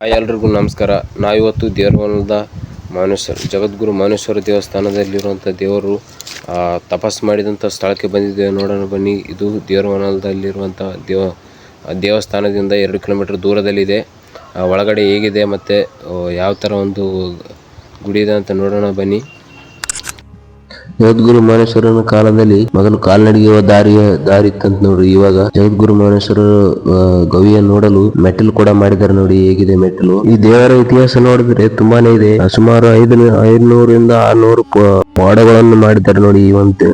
ಎಲ್ರಿಗೂ ನಮಸ್ಕಾರ. ನಾವಿವತ್ತು ದೇವರವನದ ಜಗದ್ಗುರು ಮಾನೇಶ್ವರ ದೇವಸ್ಥಾನದಲ್ಲಿರುವಂಥ ದೇವರು ತಪಸ್ ಮಾಡಿದಂಥ ಸ್ಥಳಕ್ಕೆ ಬಂದಿದ್ದೇವೆ. ನೋಡೋಣ ಬನ್ನಿ. ಇದು ದೇವರವನದಲ್ಲಿರುವಂಥ ದೇವಸ್ಥಾನದಿಂದ 2 ಕಿಲೋಮೀಟರ್ ದೂರದಲ್ಲಿದೆ. ಒಳಗಡೆ ಹೇಗಿದೆ ಮತ್ತು ಯಾವ ಥರ ಒಂದು ಗುಡಿ ಇದೆ ಅಂತ ನೋಡೋಣ ಬನ್ನಿ. ಜಗದ್ಗುರು ಮಾನೇಶ್ವರನ ಕಾಲದಲ್ಲಿ ಮೊದಲು ಕಾಲ್ನಡಿಗೆ ದಾರಿ ಇತ್ತಂತ ನೋಡ್ರಿ. ಇವಾಗ ಜಗದ್ಗುರು ಮಾನೇಶ್ವರ ಗವಿಯ ನೋಡಲು ಮೆಟ್ಟಿಲು ಕೂಡ ಮಾಡಿದ್ದಾರೆ. ನೋಡಿ ಹೇಗಿದೆ ಮೆಟ್ಟಿಲು. ಈ ದೇವರ ಇತಿಹಾಸ ನೋಡಿದ್ರೆ ತುಂಬಾನೇ ಇದೆ. ಸುಮಾರು 500ರಿಂದ 600 ಪಾಡಗಳನ್ನು ಮಾಡಿದ್ದಾರೆ ನೋಡಿ ಈ ಒಂದು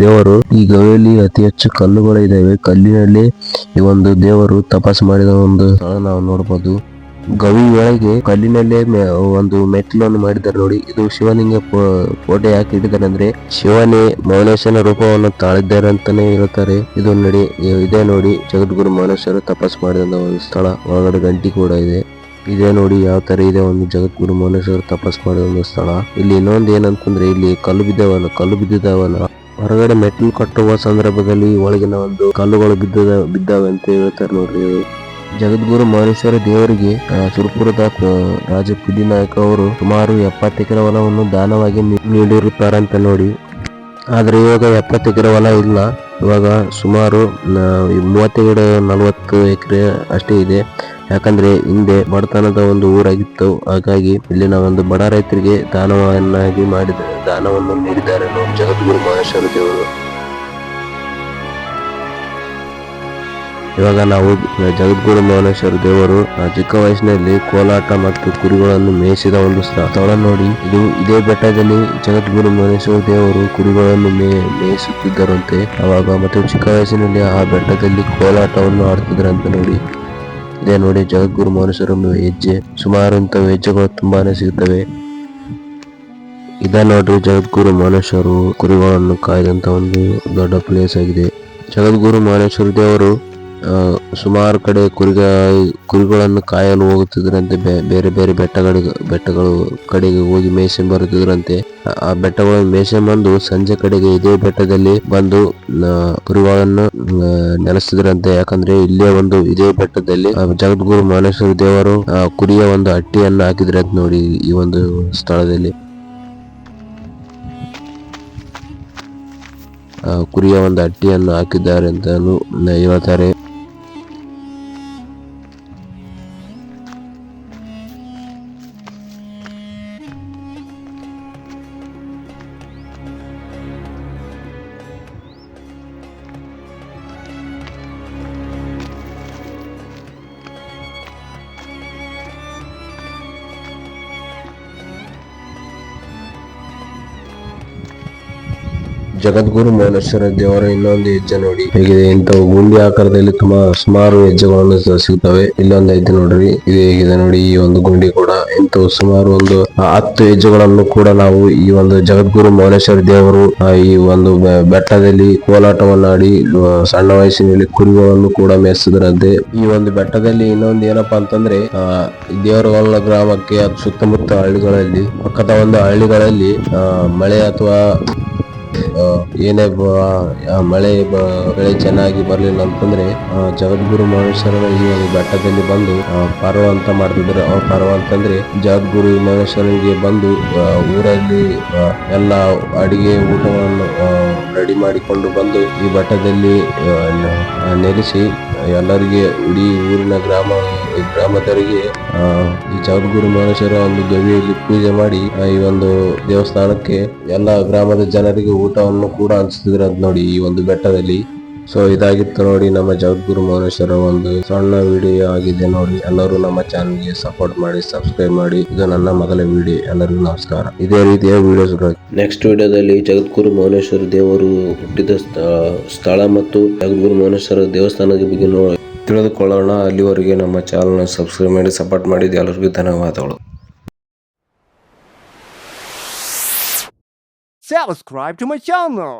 ದೇವರು. ಈ ಗವಿಯಲ್ಲಿ ಅತಿ ಹೆಚ್ಚು ಕಲ್ಲುಗಳು ಇದಾವೆ. ಕಲ್ಲಿನಲ್ಲಿ ಈ ಒಂದು ದೇವರು ತಪಸ್ ಮಾಡಿದ ಒಂದು ಸ್ಥಳ ನಾವು ನೋಡಬಹುದು. ಗವಿ ಒಳಗೆ ಕಲ್ಲಿನಲ್ಲೇ ಒಂದು ಮೆಟ್ಟಿಲನ್ನು ಮಾಡಿದ್ದಾರೆ ನೋಡಿ. ಇದು ಶಿವಲಿಂಗ ಫೋಟೋ ಯಾಕೆ ಇಟ್ಟಿದ್ದಾರೆ ಅಂದ್ರೆ ಶಿವನೇ ಮೌನೇಶ್ವರನ ರೂಪವನ್ನು ತಾಳಿದ್ದಾರೆ ಅಂತಾನೆ ಹೇಳ್ತಾರೆ. ಇದೇ ನೋಡಿ ಜಗದ್ಗುರು ಮೌನೇಶ್ವರ ತಪಸ್ ಮಾಡಿದ ಒಂದು ಸ್ಥಳ. ಒಳಗಡೆ ಗಂಟಿ ಕೂಡ ಇದೆ. ಇದೇ ನೋಡಿ ಯಾವ ತರ ಇದೆ ಒಂದು ಜಗದ್ಗುರು ಮೌನೇಶ್ವರ ತಪಸ್ ಮಾಡಿದ ಒಂದು ಸ್ಥಳ. ಇಲ್ಲಿ ಇನ್ನೊಂದು ಏನಂತಂದ್ರೆ ಇಲ್ಲಿ ಕಲ್ಲು ಬಿದ್ದಿದ್ದಾವಲ್ಲ. ಹೊರಗಡೆ ಮೆಟ್ಟಿಲು ಕಟ್ಟುವ ಸಂದರ್ಭದಲ್ಲಿ ಒಳಗಿನ ಒಂದು ಕಲ್ಲುಗಳು ಬಿದ್ದಾವೆ ಅಂತ ಹೇಳ್ತಾರೆ ನೋಡ್ರಿ. ಜಗದ್ಗುರು ಮಾನೇಶ್ವರ ದೇವರಿಗೆ ಸುರಪುರದ ರಾಜ ಪಿಲಿನಾಯಕ ಅವರು ಸುಮಾರು 70 ಎಕರೆ ಹೊಲವನ್ನು ದಾನವಾಗಿ ನೀಡಿರುತ್ತಾರಂತ ನೋಡಿ. ಆದ್ರೆ ಇವಾಗ 70 ಎಕರೆ ಹೊಲ ಇಲ್ಲ. ಇವಾಗ ಸುಮಾರು 30-40 ಎಕರೆ ಅಷ್ಟೇ ಇದೆ. ಯಾಕಂದ್ರೆ ಹಿಂದೆ ಬಡತನದ ಒಂದು ಊರಾಗಿತ್ತು. ಹಾಗಾಗಿ ಇಲ್ಲಿನ ಒಂದು ಬಡ ರೈತರಿಗೆ ದಾನವನ್ನು ನೀಡಿದ್ದಾರೆ ನೋಡಿ ಜಗದ್ಗುರು ಮಾನೇಶ್ವರ ದೇವರು. ಇವಾಗ ನಾವು ಜಗದ್ಗುರು ಮೌನೇಶ್ವರ ದೇವರು ಚಿಕ್ಕ ವಯಸ್ಸಿನಲ್ಲಿ ಕೋಲಾಟ ಮತ್ತು ಕುರಿಗಳನ್ನು ಮೇಯಿಸಿದ ಒಂದು ಸ್ಥಳ ನೋಡಿ. ಇದೇ ಬೆಟ್ಟದಲ್ಲಿ ಜಗದ್ಗುರು ಮೌನೇಶ್ವರ ದೇವರು ಕುರಿಗಳನ್ನು ಮೇಯಿಸುತ್ತಿದ್ದರಂತೆ ಅವಾಗ. ಮತ್ತು ಚಿಕ್ಕ ವಯಸ್ಸಿನಲ್ಲಿ ಆ ಬೆಟ್ಟದಲ್ಲಿ ಕೋಲಾಟವನ್ನು ಆಡ್ತಿದ್ರಂತೆ ನೋಡಿ. ಇದೇ ನೋಡಿ ಜಗದ್ಗುರು ಮೌನೇಶ್ವರ ಹೆಜ್ಜೆ. ಸುಮಾರು ಇಂಥ ಹೆಜ್ಜೆಗಳು ತುಂಬಾನೇ ಸಿಗುತ್ತವೆ. ಇದ ನೋಡ್ರಿ ಜಗದ್ಗುರು ಮೌನೇಶ್ವರ ಕುರಿಗಳನ್ನು ಕಾಯ್ದಂತ ಒಂದು ದೊಡ್ಡ ಪ್ಲೇಸ್ ಆಗಿದೆ. ಜಗದ್ಗುರು ಮೌನೇಶ್ವರ ದೇವರು ಸುಮಾರು ಕಡೆ ಕುರಿಗಳನ್ನು ಕಾಯಲು ಹೋಗುತ್ತಿದ್ರಂತೆ. ಬೇರೆ ಬೇರೆ ಬೆಟ್ಟಗಳು ಕಡೆಗೆ ಹೋಗಿ ಮೇಯ್ಸನ್ ಬರುತ್ತಿದ್ರಂತೆ. ಆ ಬೆಟ್ಟಗಳನ್ನು ಮೇಯ್ಸನ್ ಬಂದು ಸಂಜೆ ಕಡೆಗೆ ಇದೇ ಬೆಟ್ಟದಲ್ಲಿ ಬಂದು ಕುರಿಗಳನ್ನು ನೆಲೆಸಿದ್ರಂತೆ. ಯಾಕಂದ್ರೆ ಇದೇ ಬೆಟ್ಟದಲ್ಲಿ ಜಗದ್ಗುರು ಮೌನೇಶ್ವರ ದೇವರು ಕುರಿಯ ಒಂದು ಹಟ್ಟಿಯನ್ನು ಹಾಕಿದ್ರಂತ ನೋಡಿ ಈ ಒಂದು ಸ್ಥಳದಲ್ಲಿ. ಕುರಿಯ ಒಂದು ಹಟ್ಟಿಯನ್ನು ಹಾಕಿದ್ದಾರೆ ಅಂತ ಹೇಳ್ತಾರೆ. ಜಗದ್ಗುರು ಮೌನೇಶ್ವರ ದೇವರ ಇನ್ನೊಂದು ಹೆಜ್ಜೆ ನೋಡಿ ಹೇಗಿದೆ. ಇಂಥವು ಗುಂಡಿ ಆಕಾರದಲ್ಲಿ ಸುಮಾರು ಹೆಜ್ಜೆಗಳನ್ನು ಸಿಗ್ತವೆ. ಇಲ್ಲೊಂದು ಐತೆ ನೋಡ್ರಿ, ಇದು ಹೇಗಿದೆ ನೋಡಿ ಈ ಒಂದು ಗುಂಡಿ ಕೂಡ. ಇಂಥವು ಸುಮಾರು ಒಂದು 10 ಹೆಜ್ಜೆಗಳನ್ನು ಕೂಡ ನಾವು ಈ ಒಂದು ಜಗದ್ಗುರು ಮೌನೇಶ್ವರ ದೇವರು ಈ ಒಂದು ಬೆಟ್ಟದಲ್ಲಿ ಕೋಲಾಟವನ್ನಾಡಿ ಸಣ್ಣ ವಯಸ್ಸಿನಲ್ಲಿ ಕುರಿಗಳನ್ನು ಕೂಡ ಮೇಯಿಸಿದ್ರಂತೆ. ಈ ಒಂದು ಬೆಟ್ಟದಲ್ಲಿ ಇನ್ನೊಂದು ಏನಪ್ಪಾ ಅಂತಂದ್ರೆ ದೇವರವನ ಗ್ರಾಮಕ್ಕೆ ಸುತ್ತಮುತ್ತ ಹಳ್ಳಿಗಳಲ್ಲಿ ಪಕ್ಕದ ಒಂದು ಹಳ್ಳಿಗಳಲ್ಲಿ ಮಳೆ ಅಥವಾ ಏನೇ ಮಳೆ ಬೆಳೆ ಚೆನ್ನಾಗಿ ಬರ್ಲಿಲ್ಲ ಅಂತಂದ್ರೆ ಜಗದ್ಗುರು ಮೌನೇಶ್ವರನ ಈ ಒಂದು ಬೆಟ್ಟದಲ್ಲಿ ಬಂದು ಪರ್ವ ಅಂತ ಮಾಡ್ತಿದ್ರು. ಪರ್ವ ಅಂತಂದ್ರೆ ಜಗದ್ಗುರು ಮೌನೇಶ್ವರನಿಗೆ ಬಂದು ಊರಲ್ಲಿ ಎಲ್ಲ ಅಡಿಗೆ ಊಟಗಳನ್ನು ರೆಡಿ ಮಾಡಿಕೊಂಡು ಬಂದು ಈ ಬೆಟ್ಟದಲ್ಲಿ ನೆಲೆಸಿ ಎಲ್ಲರಿಗೆ ಇಡೀ ಊರಿನ ಗ್ರಾಮದವರಿಗೆ ಈ ಜಗದ್ಗುರು ಮೌನೇಶ್ವರ ಒಂದು ಗವಿಯಲ್ಲಿ ಪೂಜೆ ಮಾಡಿ ಈ ಒಂದು ದೇವಸ್ಥಾನಕ್ಕೆ ಎಲ್ಲ ಗ್ರಾಮದ ಜನರಿಗೆ ಊಟವನ್ನು ಕೂಡ ಹಂಚ್ತಿದ್ರು ಅಂತ ನೋಡಿ ಈ ಒಂದು ಬೆಟ್ಟದಲ್ಲಿ. ಸೊ ಇದಾಗಿತ್ತು ನೋಡಿ ನಮ್ಮ ಜಗದ್ಗುರು ಮೌನೇಶ್ವರ ಒಂದು ಸಣ್ಣ ವಿಡಿಯೋ ಆಗಿದೆ ನೋಡಿ. ಎಲ್ಲರೂ ನಮ್ಮ ಚಾನಲ್ಗೆ ಸಪೋರ್ಟ್ ಮಾಡಿ, ಸಬ್ಸ್ಕ್ರೈಬ್ ಮಾಡಿ. ಇದು ನನ್ನ ಮೊದಲ ವಿಡಿಯೋ. ಎಲ್ಲರಿಗೂ ನಮಸ್ಕಾರ. ಇದೇ ರೀತಿಯ ವಿಡಿಯೋಸ್ ನೆಕ್ಸ್ಟ್ ವಿಡಿಯೋದಲ್ಲಿ ಜಗದ್ಗುರು ಮೌನೇಶ್ವರ ದೇವರು ಹುಟ್ಟಿದ ಸ್ಥಳ ಮತ್ತು ಜಗದ್ಗುರು ಮೌನೇಶ್ವರ ದೇವಸ್ಥಾನದ ಬಗ್ಗೆ ತಿಳಿದುಕೊಳ್ಳೋಣ. ಅಲ್ಲಿವರೆಗೆ ನಮ್ಮ ಚಾನಲ್ ಸಬ್ಸ್ಕ್ರೈಬ್ ಮಾಡಿ, ಸಪೋರ್ಟ್ ಮಾಡಿದ್ದು ಎಲ್ಲರಿಗೂ ಧನ್ಯವಾದಗಳು. Subscribe to my channel.